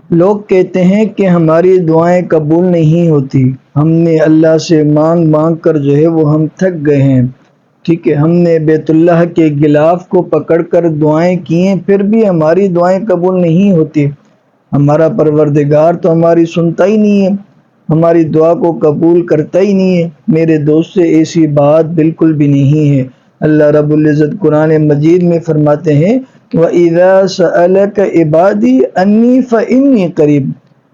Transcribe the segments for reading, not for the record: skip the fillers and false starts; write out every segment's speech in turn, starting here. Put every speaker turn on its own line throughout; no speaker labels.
لوگ کہتے ہیں کہ ہماری دعائیں قبول نہیں ہوتی، ہم نے اللہ سے مانگ مانگ کر جو ہے وہ ہم تھک گئے ہیں، ٹھیک ہے، ہم نے بیت اللہ کے غلاف کو پکڑ کر دعائیں کی ہیں پھر بھی ہماری دعائیں قبول نہیں ہوتی، ہمارا پروردگار تو ہماری سنتا ہی نہیں ہے، ہماری دعا کو قبول کرتا ہی نہیں ہے۔ میرے دوست سے ایسی بات بالکل بھی نہیں ہے۔ اللہ رب العزت قرآن مجید میں فرماتے ہیں وَإِذَا سَأَلَكَ عِبَادِي أَنِّي فَإِنِّي قَرِيب،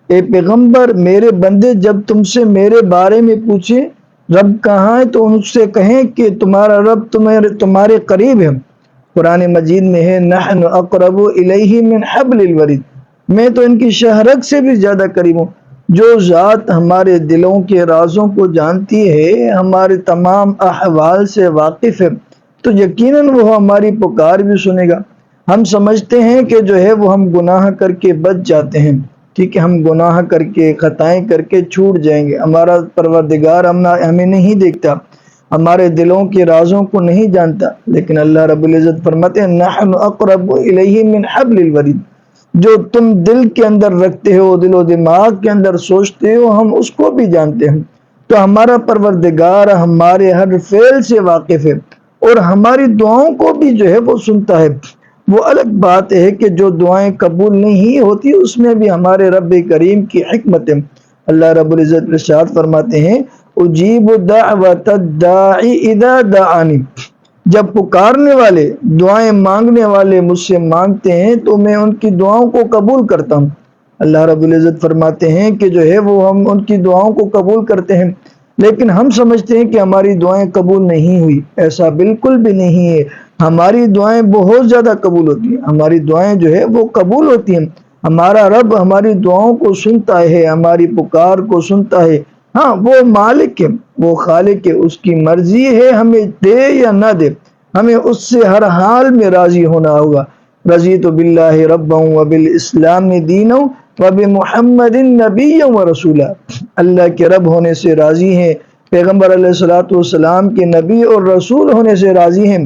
اے پیغمبر میرے بندے جب تم سے میرے بارے میں پوچھیں رب کہاں ہے تو ان سے کہیں کہ تمہارا رب تمہارے قریب ہے۔ قرآن مجید میں ہے نحن اقرب الیہ من حبل الورید، میں تو ان کی شہرگ سے بھی زیادہ قریب ہوں۔ جو ذات ہمارے دلوں کے رازوں کو جانتی ہے، ہمارے تمام احوال سے واقف ہے، تو یقیناً وہ ہماری پکار بھی سنے گا۔ ہم سمجھتے ہیں کہ جو ہے وہ ہم گناہ کر کے بچ جاتے ہیں، ٹھیک ہے، ہم گناہ کر کے خطائیں کر کے چھوٹ جائیں گے، ہمارا پروردگار ہمیں نہیں دیکھتا، ہمارے دلوں کے رازوں کو نہیں جانتا، لیکن اللہ رب العزت فرماتے ہیں نحن اقرب الیہ من حبل الورید، جو تم دل کے اندر رکھتے ہو، دل و دماغ کے اندر سوچتے ہو، ہم اس کو بھی جانتے ہیں۔ تو ہمارا پروردگار ہمارے ہر فعل سے واقف ہے اور ہماری دعاؤں کو بھی جو ہے وہ سنتا ہے۔ وہ الگ بات ہے کہ جو دعائیں قبول نہیں ہوتی اس میں بھی ہمارے رب کریم کی حکمت ہے۔ اللہ رب العزت ارشاد فرماتے ہیں اجیب دعوت الداعی اذا دعانی، جب پکارنے والے دعائیں مانگنے والے مجھ سے مانگتے ہیں تو میں ان کی دعاؤں کو قبول کرتا ہوں۔ اللہ رب العزت فرماتے ہیں کہ جو ہے وہ ہم ان کی دعاؤں کو قبول کرتے ہیں، لیکن ہم سمجھتے ہیں کہ ہماری دعائیں قبول نہیں ہوئی، ایسا بالکل بھی نہیں ہے۔ ہماری دعائیں بہت زیادہ قبول ہوتی ہیں، ہماری دعائیں جو ہے وہ قبول ہوتی ہیں، ہمارا رب ہماری دعاؤں کو سنتا ہے، ہماری پکار کو سنتا ہے۔ ہاں وہ مالک ہے، وہ خالق ہے، اس کی مرضی ہے ہمیں دے یا نہ دے، ہمیں اس سے ہر حال میں راضی ہونا ہوگا۔ رضیت باللہ ربا وبالاسلام دینا وبمحمد نبیا ورسولا، اللہ کے رب ہونے سے راضی ہیں، پیغمبر علیہ الصلوۃ والسلام کے نبی اور رسول ہونے سے راضی ہیں،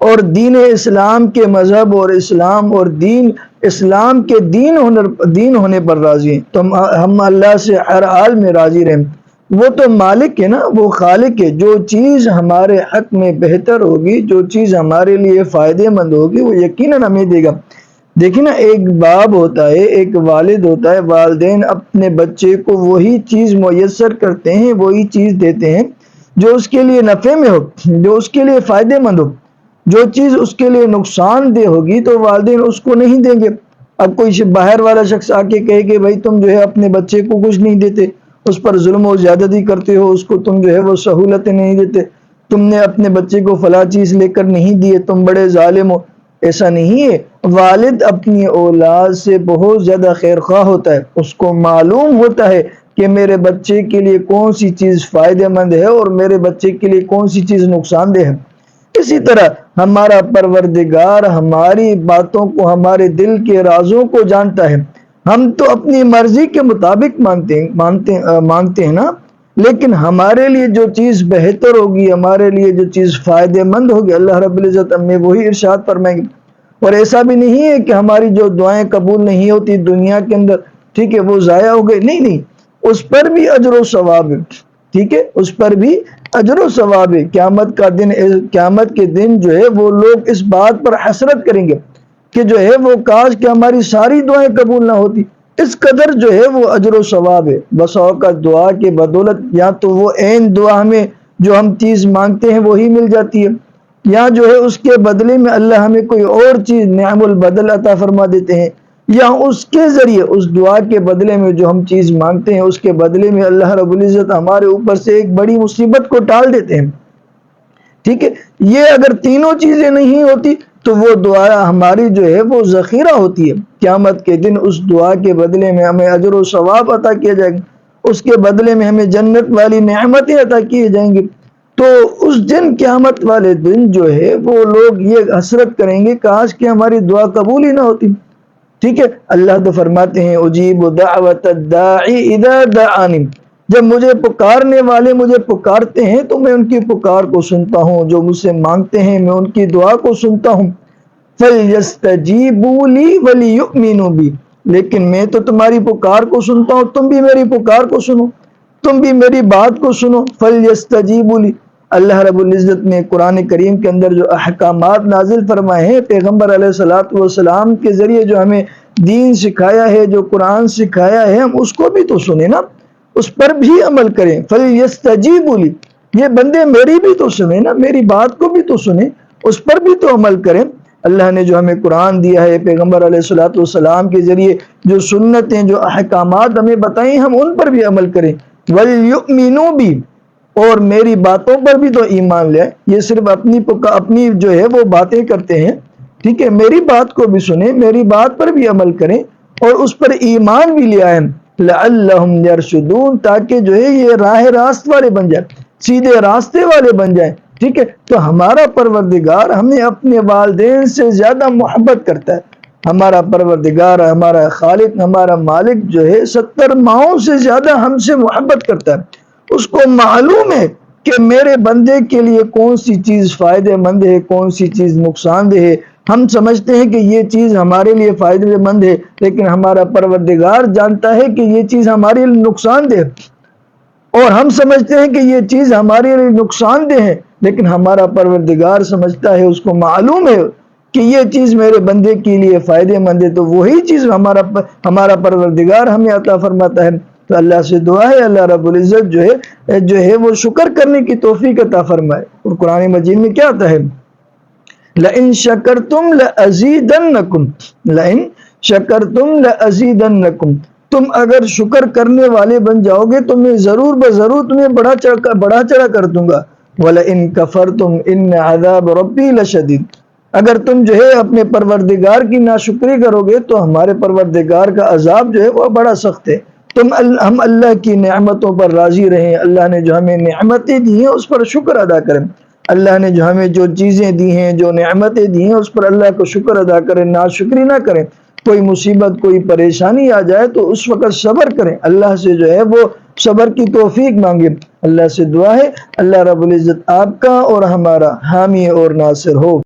اور دین اسلام کے مذہب اور اسلام اور دین اسلام کے دین ہونے پر راضی ہیں۔ تو ہم اللہ سے ہر حال میں راضی رہیں۔ وہ تو مالک ہے نا، وہ خالق ہے، جو چیز ہمارے حق میں بہتر ہوگی، جو چیز ہمارے لیے فائدے مند ہوگی وہ یقیناً ہمیں دے گا۔ دیکھیں نا، ایک باپ ہوتا ہے، ایک والد ہوتا ہے، والدین اپنے بچے کو وہی چیز میسر کرتے ہیں، وہی چیز دیتے ہیں جو اس کے لیے نفع میں ہو، جو اس کے لیے فائدے مند ہو۔ جو چیز اس کے لیے نقصان دہ ہوگی تو والدین اس کو نہیں دیں گے۔ اب کوئی باہر والا شخص آ کے کہے کہ بھائی تم جو ہے اپنے بچے کو کچھ نہیں دیتے، اس پر ظلم و زیادتی کرتے ہو، اس کو تم جو ہے وہ سہولتیں نہیں دیتے، تم نے اپنے بچے کو فلاں چیز لے کر نہیں دیے، تم بڑے ظالم ہو، ایسا نہیں ہے۔ والد اپنی اولاد سے بہت زیادہ خیر خواہ ہوتا ہے، اس کو معلوم ہوتا ہے کہ میرے بچے کے لیے کون سی چیز فائدہ مند ہے اور میرے بچے کے لیے کون سی چیز نقصان دہ ہے۔ اسی طرح ہمارا پروردگار ہماری باتوں کو، ہمارے دل کے رازوں کو جانتا ہے۔ ہم تو اپنی مرضی کے مطابق مانگتے ہیں نا، لیکن ہمارے لیے جو چیز بہتر ہوگی، ہمارے لیے جو چیز فائدہ مند ہوگی، اللہ رب العزت ہمیں وہی ارشاد فرمائیں گے۔ اور ایسا بھی نہیں ہے کہ ہماری جو دعائیں قبول نہیں ہوتی دنیا کے اندر، ٹھیک ہے، وہ ضائع ہو گئی، نہیں نہیں، اس پر بھی اجر و ثواب ہے، ٹھیک ہے، اس پر بھی اجر و ثواب ہے۔ قیامت کے دن جو ہے وہ لوگ اس بات پر حسرت کریں گے کہ جو ہے وہ کاش کہ ہماری ساری دعائیں قبول نہ ہوتی، اس قدر جو ہے وہ اجر و ثواب ہے۔ بس اوقات دعا کے بدولت یا تو وہ عین دعا ہمیں جو ہم چیز مانگتے ہیں وہی مل جاتی ہے، یا جو ہے اس کے بدلے میں اللہ ہمیں کوئی اور چیز نعم البدل عطا فرما دیتے ہیں، یا اس کے ذریعے اس دعا کے بدلے میں جو ہم چیز مانگتے ہیں اس کے بدلے میں اللہ رب العزت ہمارے اوپر سے ایک بڑی مصیبت کو ٹال دیتے ہیں، ٹھیک ہے۔ یہ اگر تینوں چیزیں نہیں ہوتی تو وہ دعا ہماری جو ہے وہ ذخیرہ ہوتی ہے، قیامت کے دن اس دعا کے بدلے میں ہمیں اجر و ثواب عطا کیا جائے گا، اس کے بدلے میں ہمیں جنت والی نعمتیں عطا کیے جائیں گی۔ تو اس دن، قیامت والے دن جو ہے وہ لوگ یہ حسرت کریں گے کاش کہ ہماری دعا قبول ہی نہ ہوتی، ٹھیک ہے۔ اللہ تو فرماتے ہیں اجیب دعوت الداعی اذا دعانی، جب مجھے پکارنے والے مجھے پکارتے ہیں تو میں ان کی پکار کو سنتا ہوں، جو مجھ سے مانگتے ہیں میں ان کی دعا کو سنتا ہوں۔ فَلْيَسْتَجِيبُوا لِي وَلْيُؤْمِنُوا بِي، لیکن میں تو تمہاری پکار کو سنتا ہوں، تم بھی میری پکار کو سنو، تم بھی میری بات کو سنو۔ فَلْيَسْتَجِيبُوا لِي، اللہ رب العزت نے قرآن کریم کے اندر جو احکامات نازل فرمائے ہیں پیغمبر علیہ الصلوۃ والسلام کے ذریعے، جو ہمیں دین سکھایا ہے، جو قرآن سکھایا ہے، ہم اس کو بھی تو سنیں نا، اس پر بھی عمل کریں۔ فَلْيَسْتَجِيبُوا لِي، یہ بندے میری بھی تو سنیں نا، میری بات کو بھی تو سنیں، اس پر بھی تو عمل کریں۔ اللہ نے جو ہمیں قرآن دیا ہے، پیغمبر علیہ الصلوۃ والسلام کے ذریعے جو سنتیں، جو احکامات ہمیں بتائیں، ہم ان پر بھی عمل کریں۔ وَلْيُؤْمِنُوا بِي، اور میری باتوں پر بھی تو ایمان لے۔ یہ صرف اپنی جو ہے وہ باتیں کرتے ہیں، ٹھیک ہے، میری بات کو بھی سنیں، میری بات پر بھی عمل کریں اور اس پر ایمان بھی لے آئیں۔ لَعَلَّهُمْ يَرْشُدُونَ، تاکہ جو ہے یہ راہ راست والے بن جائیں، سیدھے راستے والے بن جائیں، ٹھیک ہے۔ تو ہمارا پروردگار ہمیں اپنے والدین سے زیادہ محبت کرتا ہے۔ ہمارا پروردگار، ہمارا خالق، ہمارا مالک جو ہے 70 ماؤں سے زیادہ ہم سے محبت کرتا ہے۔ اس کو معلوم ہے کہ میرے بندے کے لیے کون سی چیز فائدہ مند ہے، کون سی چیز نقصان دہ ہے۔ ہم سمجھتے ہیں کہ یہ چیز ہمارے لیے فائدہ مند ہے، لیکن ہمارا پروردگار جانتا ہے کہ یہ چیز ہمارے لیے نقصان دہ ہے، اور ہم سمجھتے ہیں کہ یہ چیز ہمارے لیے نقصان دہ ہے، لیکن ہمارا پروردگار سمجھتا ہے، اس کو معلوم ہے کہ یہ چیز میرے بندے کے لیے فائدہ مند ہے، تو وہی چیز ہمارا پروردگار ہمیں عطا فرماتا ہے۔ تو اللہ سے دعا ہے اللہ رب العزت جو ہے وہ شکر کرنے کی توفیق عطا فرمائے۔ اور قرآن مجید میں کیا آتا ہے؟ لَإِن شَكَرْتُمْ لَأَزِيدَنَّكُمْ، لَإِن شَكَرْتُمْ لَأَزِيدَنَّكُمْ، تم اگر شکر کرنے والے بن جاؤ گے تو میں ضرور بضرور تمہیں بڑا چڑھا کر دوں گا۔ وَلَئِن كَفَرْتُمْ إِنَّ عَذَابَ رَبِّي لَشَدِيدٌ، اگر تم جو ہے اپنے پروردگار کی ناشکری کرو گے تو ہمارے پروردگار کا عذاب جو ہے وہ بڑا سخت ہے۔ ہم اللہ کی نعمتوں پر راضی رہیں، اللہ نے جو ہمیں نعمتیں دی ہیں اس پر شکر ادا کریں، اللہ نے جو ہمیں جو چیزیں دی ہیں، جو نعمتیں دی ہیں، اس پر اللہ کو شکر ادا کریں، ناشکری نہ کریں۔ کوئی مصیبت، کوئی پریشانی آ جائے تو اس وقت صبر کریں، اللہ سے جو ہے وہ صبر کی توفیق مانگے۔ اللہ سے دعا ہے اللہ رب العزت آپ کا اور ہمارا حامی اور ناصر ہو۔